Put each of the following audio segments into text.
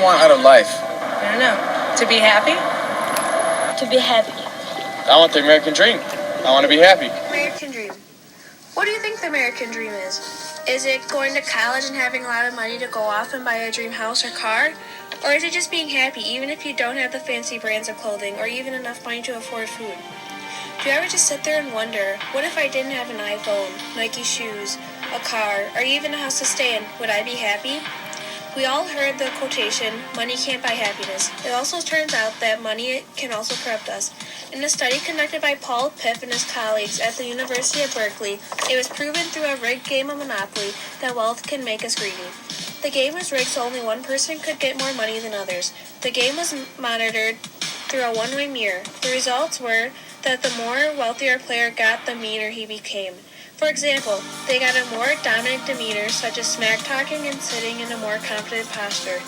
you want out of life? I don't know. To be happy? To be happy. I want the American dream. I want to be happy. American dream. What do you think the American dream is? Is it going to college and having a lot of money to go off and buy a dream house or car? Or is it just being happy even if you don't have the fancy brands of clothing or even enough money to afford food? Do you ever just sit there and wonder, what if I didn't have an iPhone, Nike shoes, a car, or even a house to stay in? Would I be happy? We all heard the quotation, money can't buy happiness. It also turns out that money can also corrupt us. In a study conducted by Paul Piff and his colleagues at the University of Berkeley, it was proven through a rigged game of Monopoly that wealth can make us greedy. The game was rigged so only one person could get more money than others. The game was monitored through a one-way mirror. The results were that the more wealthier a player got, the meaner he became. For example, they got a more dominant demeanor, such as smack-talking and sitting in a more confident posture.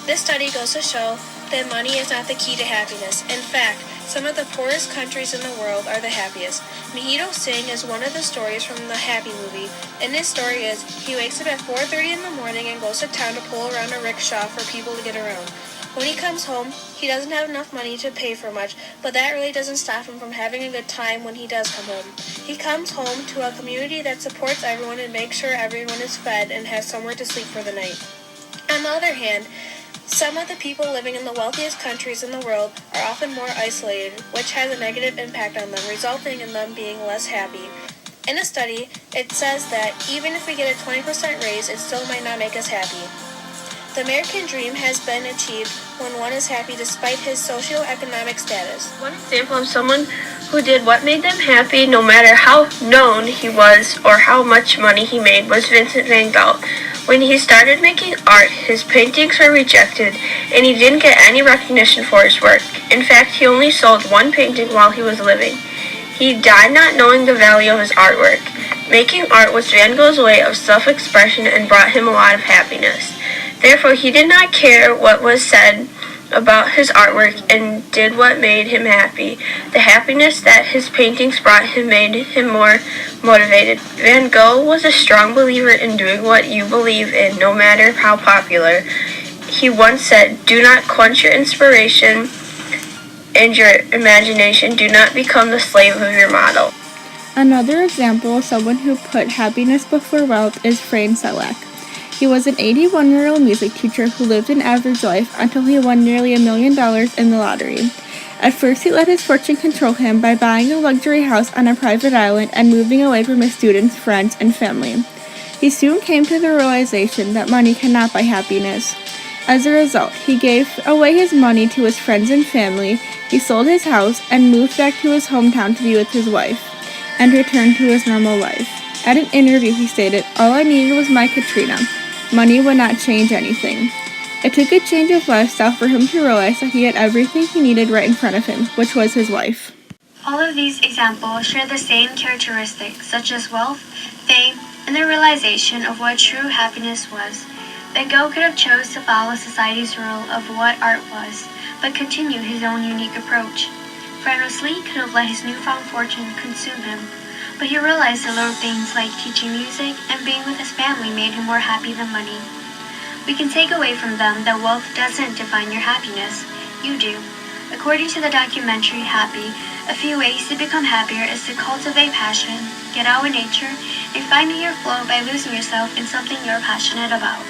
This study goes to show that money is not the key to happiness. In fact, some of the poorest countries in the world are the happiest. Mihito Singh is one of the stories from the Happy movie, and his story is he wakes up at 4:30 in the morning and goes to town to pull around a rickshaw for people to get around. When he comes home, he doesn't have enough money to pay for much, but that really doesn't stop him from having a good time when he does come home. He comes home to a community that supports everyone and makes sure everyone is fed and has somewhere to sleep for the night. On the other hand, some of the people living in the wealthiest countries in the world are often more isolated, which has a negative impact on them, resulting in them being less happy. In a study, it says that even if we get a 20% raise, it still might not make us happy. The American dream has been achieved when one is happy despite his socioeconomic status. One example of someone who did what made them happy no matter how known he was or how much money he made was Vincent van Gogh. When he started making art, his paintings were rejected and he didn't get any recognition for his work. In fact, he only sold one painting while he was living. He died not knowing the value of his artwork. Making art was Van Gogh's way of self-expression and brought him a lot of happiness. Therefore, he did not care what was said about his artwork and did what made him happy. The happiness that his paintings brought him made him more motivated. Van Gogh was a strong believer in doing what you believe in, no matter how popular. He once said, "Do not quench your inspiration and your imagination. Do not become the slave of your model." Another example of someone who put happiness before wealth is Frank Selleck. He was an 81-year-old music teacher who lived an average life until he won nearly $1 million in the lottery. At first, he let his fortune control him by buying a luxury house on a private island and moving away from his students, friends, and family. He soon came to the realization that money cannot buy happiness. As a result, he gave away his money to his friends and family, he sold his house, and moved back to his hometown to be with his wife, and returned to his normal life. At an interview, he stated, "All I needed was my Katrina. Money would not change anything." It took a change of lifestyle for him to realize that he had everything he needed right in front of him, which was his wife. All of these examples share the same characteristics, such as wealth, fame, and the realization of what true happiness was. Van Gogh could have chose to follow society's rule of what art was, but continue his own unique approach. Francis Lee could have let his newfound fortune consume him, but he realized the little things like teaching music and being with his family made him more happy than money. We can take away from them that wealth doesn't define your happiness. You do. According to the documentary Happy, a few ways to become happier is to cultivate passion, get out in nature, and find your flow by losing yourself in something you're passionate about.